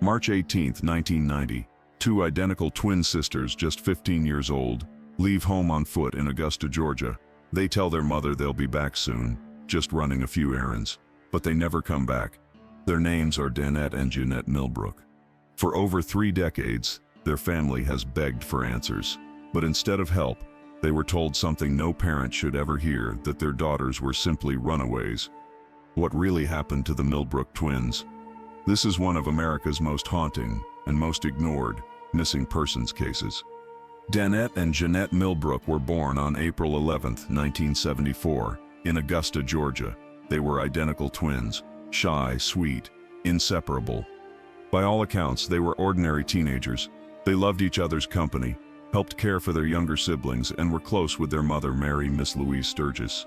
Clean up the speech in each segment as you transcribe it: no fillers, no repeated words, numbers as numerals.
March 18, 1990, two identical twin sisters, just 15 years old, leave home on foot in Augusta, Georgia. They tell their mother they'll be back soon, just running a few errands. But they never come back. Their names are Danette and Jeannette Millbrook. For over 3 decades, their family has begged for answers. But instead of help, they were told something no parent should ever hear, that their daughters were simply runaways. What really happened to the Millbrook twins? This is one of America's most haunting and most ignored missing persons cases. Danette and Jeannette Millbrook were born on April 11, 1974, in Augusta, Georgia. They were identical twins, shy, sweet, inseparable. By all accounts, they were ordinary teenagers. They loved each other's company, helped care for their younger siblings, and were close with their mother, Mary Miss Louise Sturgis.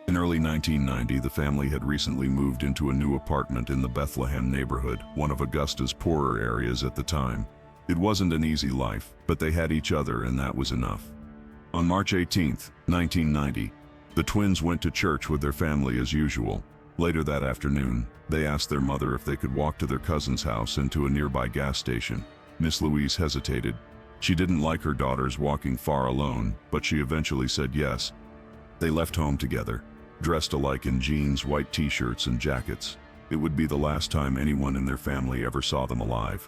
In early 1990, the family had recently moved into a new apartment in the Bethlehem neighborhood, one of Augusta's poorer areas at the time. It wasn't an easy life, but they had each other, and that was enough. On March 18, 1990, the twins went to church with their family as usual. Later that afternoon, they asked their mother if they could walk to their cousin's house and to a nearby gas station. Miss Louise hesitated. She didn't like her daughters walking far alone, but she eventually said yes. They left home together, dressed alike in jeans, white t-shirts, and jackets. It would be the last time anyone in their family ever saw them alive.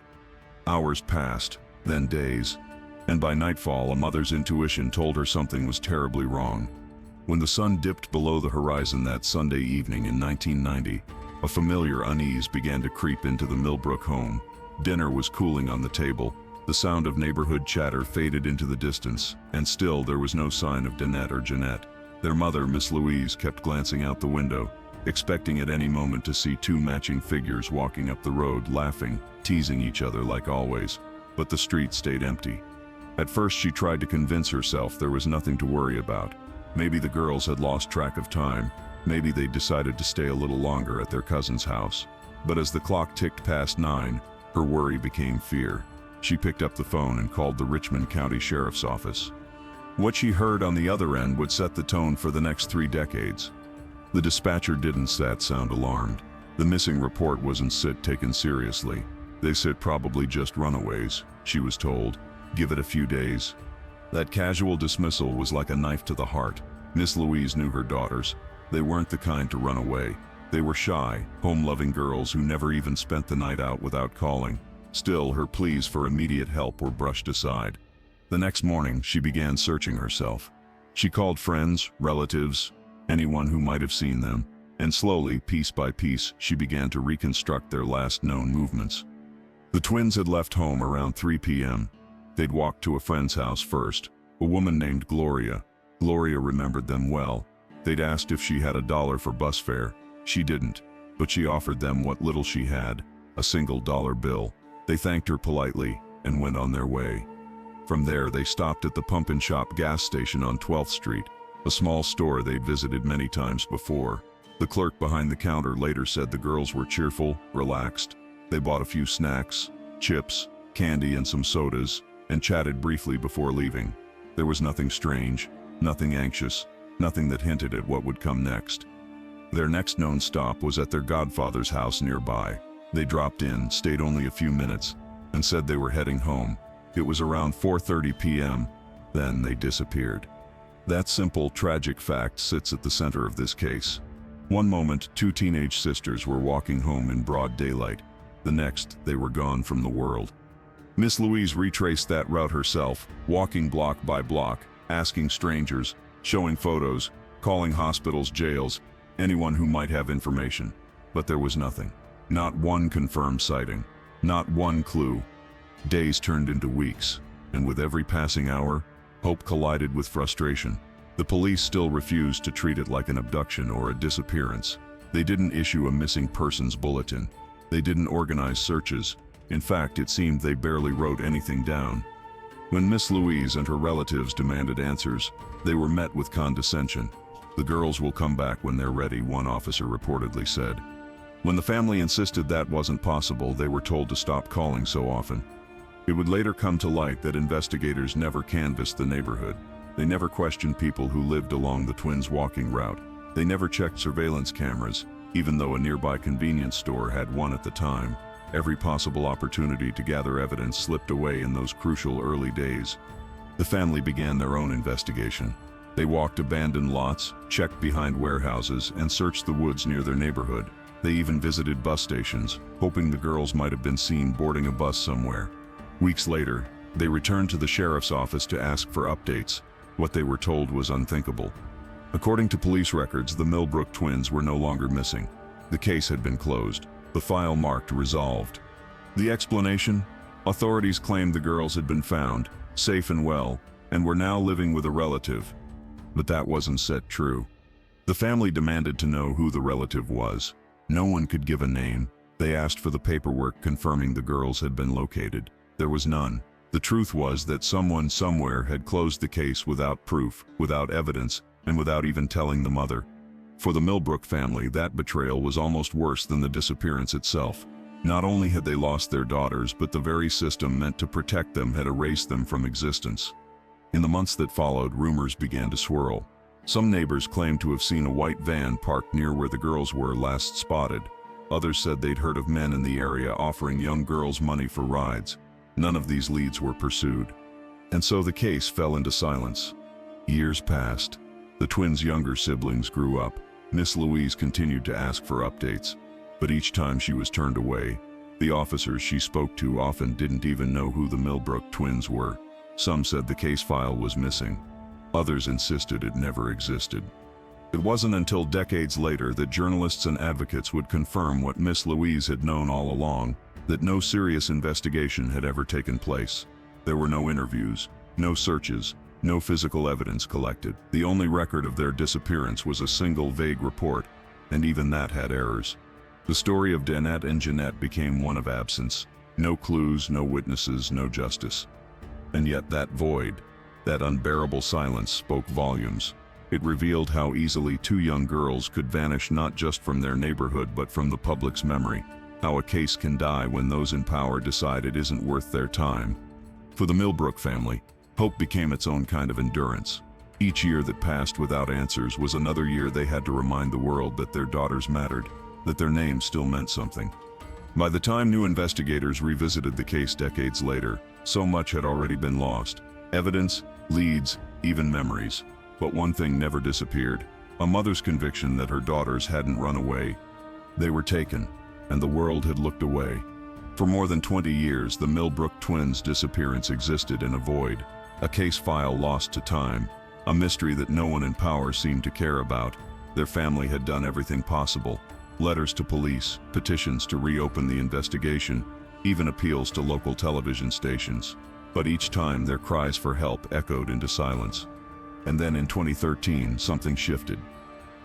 Hours passed, then days, and by nightfall, a mother's intuition told her something was terribly wrong. When the sun dipped below the horizon that Sunday evening in 1990, a familiar unease began to creep into the Millbrook home. Dinner was cooling on the table. The sound of neighborhood chatter faded into the distance, and still there was no sign of Danette or Jeannette. Their mother, Miss Louise, kept glancing out the window, expecting at any moment to see two matching figures walking up the road, laughing, teasing each other like always. But the street stayed empty. At first she tried to convince herself there was nothing to worry about. Maybe the girls had lost track of time. Maybe they decided to stay a little longer at their cousin's house. But as the clock ticked past 9, her worry became fear. She picked up the phone and called the Richmond County Sheriff's Office. What she heard on the other end would set the tone for the next 3 decades. The dispatcher didn't sound alarmed. The missing report wasn't taken seriously. They said probably just runaways, she was told. Give it a few days. That casual dismissal was like a knife to the heart. Miss Louise knew her daughters. They weren't the kind to run away. They were shy, home-loving girls who never even spent the night out without calling. Still, her pleas for immediate help were brushed aside. The next morning, she began searching herself. She called friends, relatives, anyone who might have seen them, and slowly, piece by piece, she began to reconstruct their last known movements. The twins had left home around 3 p.m. They'd walked to a friend's house first, a woman named Gloria. Gloria remembered them well. They'd asked if she had $1 for bus fare. She didn't, but she offered them what little she had, a single dollar bill. They thanked her politely and went on their way. From there, they stopped at the Pump and Shop gas station on 12th Street, a small store they'd visited many times before. The clerk behind the counter later said the girls were cheerful, relaxed. They bought a few snacks, chips, candy, and some sodas, and chatted briefly before leaving. There was nothing strange, nothing anxious, nothing that hinted at what would come next. Their next known stop was at their godfather's house nearby. They dropped in, stayed only a few minutes, and said they were heading home. It was around 4:30 p.m. Then they disappeared. That simple, tragic fact sits at the center of this case. One moment, 2 teenage sisters were walking home in broad daylight. The next, they were gone from the world. Miss Louise retraced that route herself, walking block by block, asking strangers, showing photos, calling hospitals, jails, anyone who might have information. But there was nothing. Not one confirmed sighting. Not one clue. Days turned into weeks, and with every passing hour, hope collided with frustration. The police still refused to treat it like an abduction or a disappearance. They didn't issue a missing persons bulletin. They didn't organize searches. In fact, it seemed they barely wrote anything down. When Miss Louise and her relatives demanded answers, they were met with condescension. "The girls will come back when they're ready," one officer reportedly said. When the family insisted that wasn't possible, they were told to stop calling so often. It would later come to light that investigators never canvassed the neighborhood. They never questioned people who lived along the twins' walking route. They never checked surveillance cameras, even though a nearby convenience store had one at the time. Every possible opportunity to gather evidence slipped away in those crucial early days. The family began their own investigation. They walked abandoned lots, checked behind warehouses, and searched the woods near their neighborhood. They even visited bus stations, hoping the girls might have been seen boarding a bus somewhere. Weeks later, they returned to the sheriff's office to ask for updates. What they were told was unthinkable. According to police records, the Millbrook twins were no longer missing. The case had been closed, the file marked resolved. The explanation? Authorities claimed the girls had been found, safe and well, and were now living with a relative. But that wasn't set true. The family demanded to know who the relative was. No one could give a name. They asked for the paperwork confirming the girls had been located. There was none. The truth was that someone somewhere had closed the case without proof, without evidence, and without even telling the mother. For the Millbrook family, that betrayal was almost worse than the disappearance itself. Not only had they lost their daughters, but the very system meant to protect them had erased them from existence. In the months that followed, rumors began to swirl. Some neighbors claimed to have seen a white van parked near where the girls were last spotted. Others said they'd heard of men in the area offering young girls money for rides. None of these leads were pursued. And so the case fell into silence. Years passed. The twins' younger siblings grew up. Miss Louise continued to ask for updates, but each time she was turned away. The officers she spoke to often didn't even know who the Millbrook twins were. Some said the case file was missing. Others insisted it never existed. It wasn't until decades later that journalists and advocates would confirm what Miss Louise had known all along, that no serious investigation had ever taken place. There were no interviews, no searches, no physical evidence collected. The only record of their disappearance was a single vague report, and even that had errors. The story of Danette and Jeannette became one of absence. No clues, no witnesses, no justice. And yet that void, that unbearable silence, spoke volumes. It revealed how easily two young girls could vanish not just from their neighborhood but from the public's memory. How a case can die when those in power decide it isn't worth their time. For the Millbrook family, hope became its own kind of endurance. Each year that passed without answers was another year they had to remind the world that their daughters mattered, that their names still meant something. By the time new investigators revisited the case decades later, so much had already been lost. Evidence, leads, even memories. But one thing never disappeared: a mother's conviction that her daughters hadn't run away. They were taken, and the world had looked away. For more than 20 years, the Millbrook twins' disappearance existed in a void, a case file lost to time, a mystery that no one in power seemed to care about. Their family had done everything possible: letters to police, petitions to reopen the investigation, even appeals to local television stations. But each time their cries for help echoed into silence. And then in 2013, something shifted.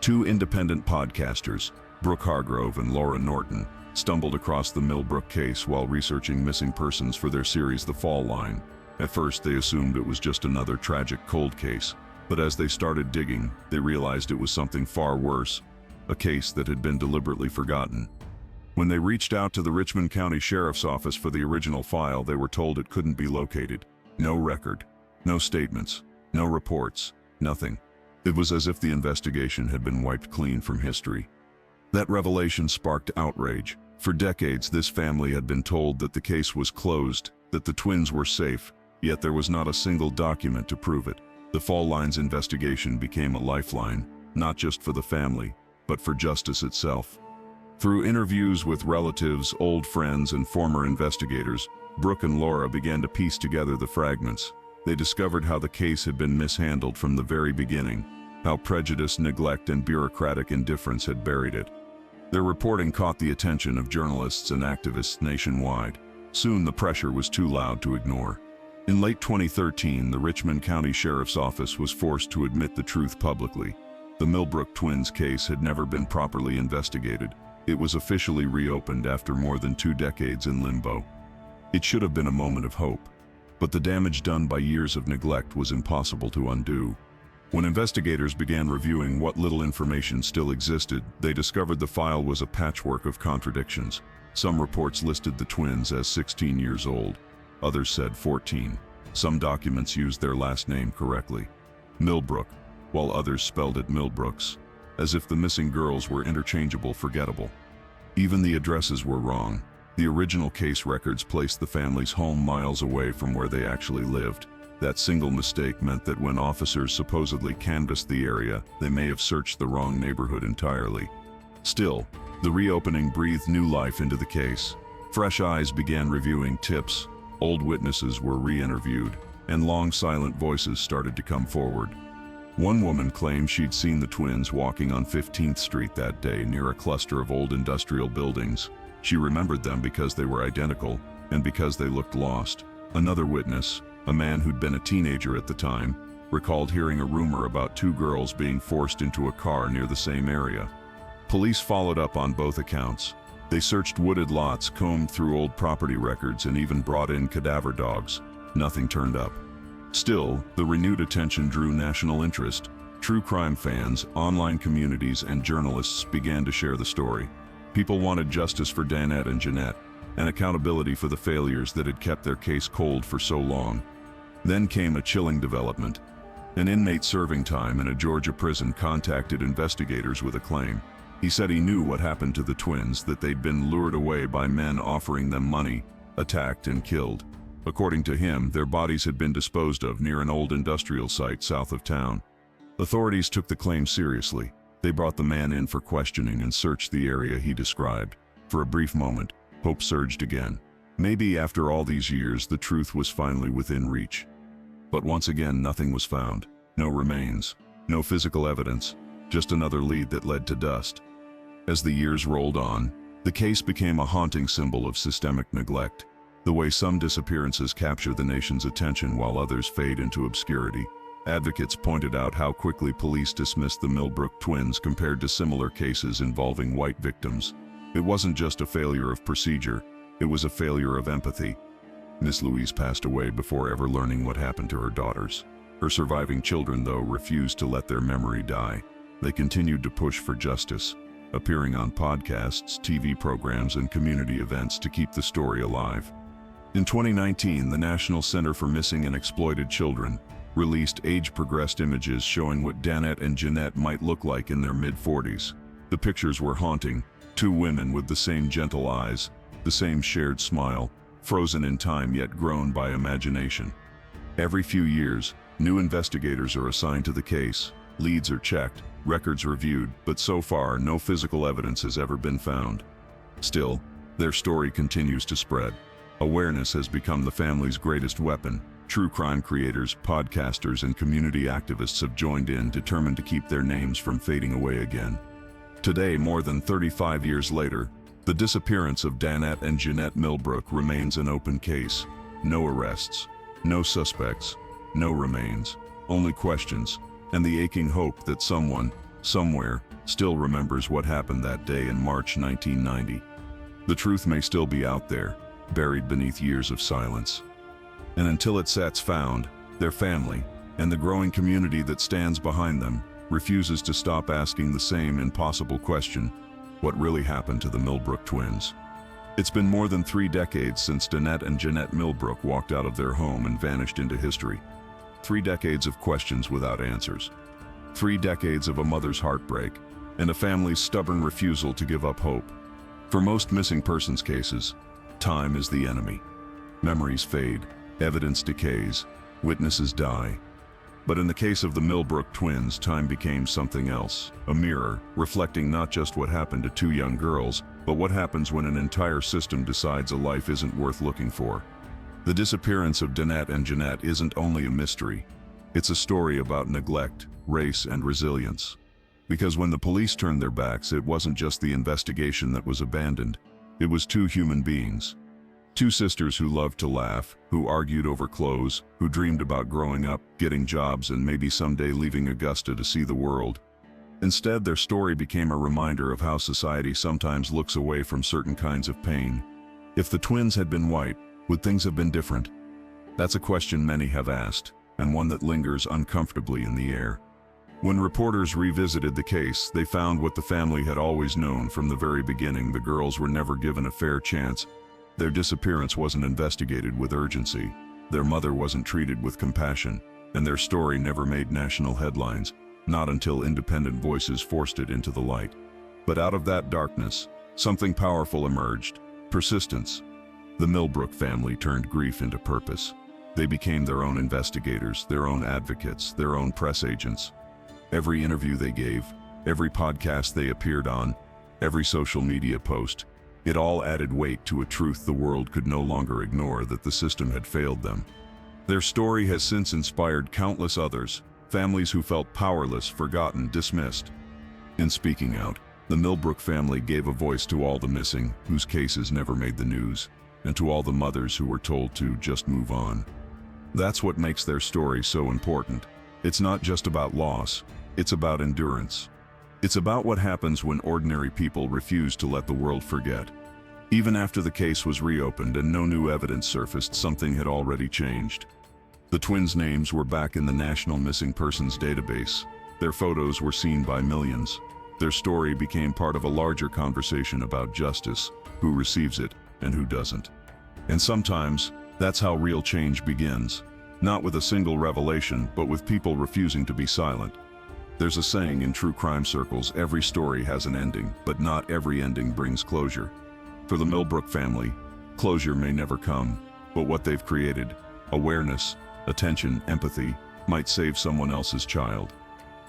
Two independent podcasters, Brooke Hargrove and Laura Norton, stumbled across the Millbrook case while researching missing persons for their series The Fall Line. At first, they assumed it was just another tragic cold case, but as they started digging, they realized it was something far worse, a case that had been deliberately forgotten. When they reached out to the Richmond County Sheriff's Office for the original file, they were told it couldn't be located. No record, no statements, no reports, nothing. It was as if the investigation had been wiped clean from history. That revelation sparked outrage. For decades, this family had been told that the case was closed, that the twins were safe, yet there was not a single document to prove it. The Fall Line's investigation became a lifeline, not just for the family, but for justice itself. Through interviews with relatives, old friends, and former investigators, Brooke and Laura began to piece together the fragments. They discovered how the case had been mishandled from the very beginning, how prejudice, neglect, and bureaucratic indifference had buried it. Their reporting caught the attention of journalists and activists nationwide. Soon the pressure was too loud to ignore. In late 2013, the Richmond County Sheriff's Office was forced to admit the truth publicly. The Millbrook twins case had never been properly investigated. It was officially reopened after more than 2 decades in limbo. It should have been a moment of hope, but the damage done by years of neglect was impossible to undo. When investigators began reviewing what little information still existed, they discovered the file was a patchwork of contradictions. Some reports listed the twins as 16 years old. Others said 14. Some documents used their last name correctly, Millbrook, while others spelled it Millbrooks, as if the missing girls were interchangeable, forgettable. Even the addresses were wrong. The original case records placed the family's home miles away from where they actually lived. That single mistake meant that when officers supposedly canvassed the area, they may have searched the wrong neighborhood entirely. Still, the reopening breathed new life into the case. Fresh eyes began reviewing tips, old witnesses were re-interviewed, and long silent voices started to come forward. One woman claimed she'd seen the twins walking on 15th Street that day near a cluster of old industrial buildings. She remembered them because they were identical and because they looked lost. Another witness, a man who'd been a teenager at the time, recalled hearing a rumor about two girls being forced into a car near the same area. Police followed up on both accounts. They searched wooded lots, combed through old property records, and even brought in cadaver dogs. Nothing turned up. Still, the renewed attention drew national interest. True crime fans, online communities, and journalists began to share the story. People wanted justice for Danette and Jeannette, and accountability for the failures that had kept their case cold for so long. Then came a chilling development. An inmate serving time in a Georgia prison contacted investigators with a claim. He said he knew what happened to the twins, that they'd been lured away by men offering them money, attacked and killed. According to him, their bodies had been disposed of near an old industrial site south of town. Authorities took the claim seriously. They brought the man in for questioning and searched the area he described. For a brief moment, hope surged again. Maybe after all these years, the truth was finally within reach. But once again, nothing was found. No remains, no physical evidence, just another lead that led to dust. As the years rolled on, the case became a haunting symbol of systemic neglect, the way some disappearances capture the nation's attention while others fade into obscurity. Advocates pointed out how quickly police dismissed the Millbrook Twins compared to similar cases involving white victims. It wasn't just a failure of procedure, it was a failure of empathy. Miss Louise passed away before ever learning what happened to her daughters. Her surviving children, though, refused to let their memory die. They continued to push for justice, appearing on podcasts, TV programs, and community events to keep the story alive. In 2019, the National Center for Missing and Exploited Children released age-progressed images showing what Danette and Jeannette might look like in their mid-40s. The pictures were haunting. Two women with the same gentle eyes, the same shared smile, frozen in time yet grown by imagination. Every few years, new investigators are assigned to the case, leads are checked, records reviewed, but so far no physical evidence has ever been found. Still, their story continues to spread. Awareness has become the family's greatest weapon. True crime creators, podcasters, and community activists have joined in, determined to keep their names from fading away again. Today, more than 35 years later, the disappearance of Danette and Jeannette Millbrook remains an open case. No arrests, no suspects, no remains, only questions, and the aching hope that someone, somewhere, still remembers what happened that day in March 1990. The truth may still be out there, buried beneath years of silence. And until it's found, their family, and the growing community that stands behind them, refuses to stop asking the same impossible question: what really happened to the Millbrook twins? It's been more than 3 decades since Danette and Jeannette Millbrook walked out of their home and vanished into history. 3 decades of questions without answers. 3 decades of a mother's heartbreak and a family's stubborn refusal to give up hope. For most missing persons cases, time is the enemy. Memories fade, evidence decays, witnesses die. But in the case of the Millbrook twins, time became something else, a mirror reflecting not just what happened to 2 young girls, but what happens when an entire system decides a life isn't worth looking for. The disappearance of Danette and Jeannette isn't only a mystery, it's a story about neglect, race, and resilience. Because when the police turned their backs, it wasn't just the investigation that was abandoned, it was 2 human beings. 2 sisters who loved to laugh, who argued over clothes, who dreamed about growing up, getting jobs, and maybe someday leaving Augusta to see the world. Instead, their story became a reminder of how society sometimes looks away from certain kinds of pain. If the twins had been white, would things have been different? That's a question many have asked, and one that lingers uncomfortably in the air. When reporters revisited the case, they found what the family had always known from the very beginning: the girls were never given a fair chance. Their disappearance wasn't investigated with urgency, their mother wasn't treated with compassion, and their story never made national headlines, not until independent voices forced it into the light. But out of that darkness, something powerful emerged. Persistence. The Millbrook family turned grief into purpose. They became their own investigators, their own advocates, their own press agents. Every interview they gave, every podcast they appeared on, every social media post, it all added weight to a truth the world could no longer ignore, that the system had failed them. Their story has since inspired countless others, families who felt powerless, forgotten, dismissed. In speaking out, the Millbrook family gave a voice to all the missing, whose cases never made the news, and to all the mothers who were told to just move on. That's what makes their story so important. It's not just about loss, it's about endurance. It's about what happens when ordinary people refuse to let the world forget. Even after the case was reopened and no new evidence surfaced, something had already changed. The twins' names were back in the National Missing Persons database. Their photos were seen by millions. Their story became part of a larger conversation about justice, who receives it and who doesn't. And sometimes, that's how real change begins. Not with a single revelation, but with people refusing to be silent. There's a saying in true crime circles: every story has an ending, but not every ending brings closure. For the Millbrook family, closure may never come, but what they've created, awareness, attention, empathy, might save someone else's child.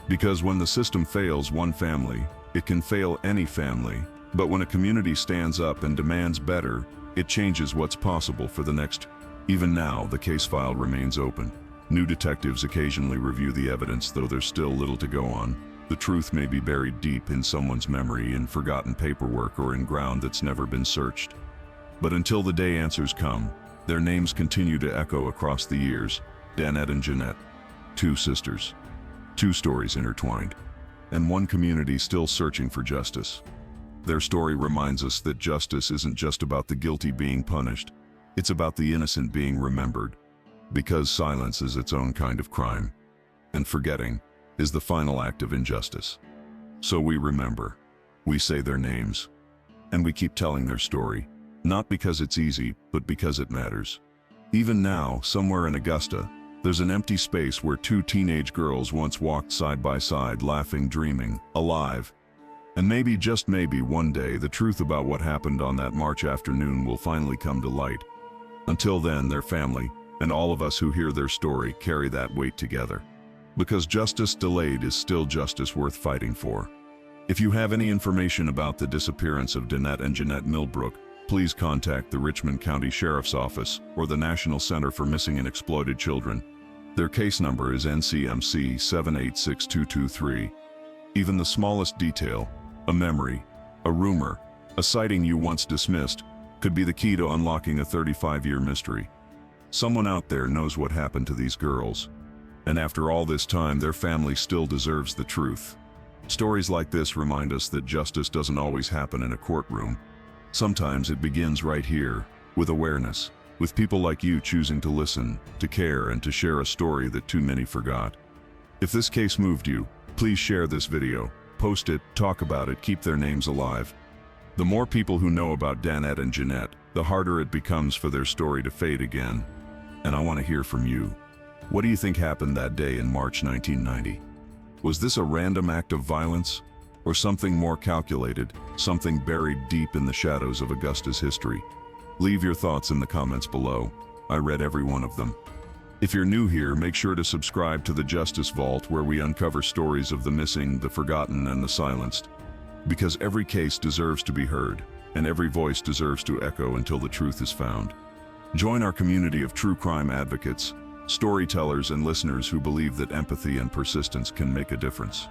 Because when the system fails one family, it can fail any family. But when a community stands up and demands better, it changes what's possible for the next. Even now, the case file remains open. New detectives occasionally review the evidence, though there's still little to go on. The truth may be buried deep in someone's memory, in forgotten paperwork, or in ground that's never been searched. But until the day answers come, their names continue to echo across the years. Danette and Jeannette, two sisters, two stories intertwined, and one community still searching for justice. Their story reminds us that justice isn't just about the guilty being punished, it's about the innocent being remembered. Because silence is its own kind of crime, and forgetting is the final act of injustice. So we remember, we say their names, and we keep telling their story, not because it's easy, but because it matters. Even now, somewhere in Augusta, there's an empty space where two teenage girls once walked side by side, laughing, dreaming, alive. And maybe, just maybe, one day the truth about what happened on that March afternoon will finally come to light. Until then, their family, and all of us who hear their story, carry that weight together. Because justice delayed is still justice worth fighting for. If you have any information about the disappearance of Danette and Jeannette Millbrook, please contact the Richmond County Sheriff's Office or the National Center for Missing and Exploited Children. Their case number is NCMC 786223. Even the smallest detail, a memory, a rumor, a sighting you once dismissed, could be the key to unlocking a 35-year mystery. Someone out there knows what happened to these girls. And after all this time, their family still deserves the truth. Stories like this remind us that justice doesn't always happen in a courtroom. Sometimes it begins right here, with awareness, with people like you choosing to listen, to care, and to share a story that too many forgot. If this case moved you, please share this video, post it, talk about it, keep their names alive. The more people who know about Danette and Jeannette, the harder it becomes for their story to fade again. And I want to hear from you. What do you think happened that day in March 1990? Was this a random act of violence? Or something more calculated, something buried deep in the shadows of Augusta's history? Leave your thoughts in the comments below. I read every one of them. If you're new here, make sure to subscribe to the Justice Vault, where we uncover stories of the missing, the forgotten, and the silenced. Because every case deserves to be heard, and every voice deserves to echo until the truth is found. Join our community of true crime advocates, storytellers, and listeners who believe that empathy and persistence can make a difference.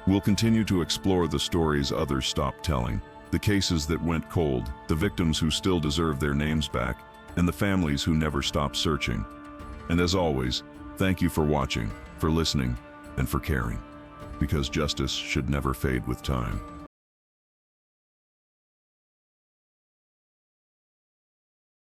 We'll continue to explore the stories others stopped telling, the cases that went cold, the victims who still deserve their names back, and the families who never stopped searching. And as always, thank you for watching, for listening, and for caring. Because justice should never fade with time.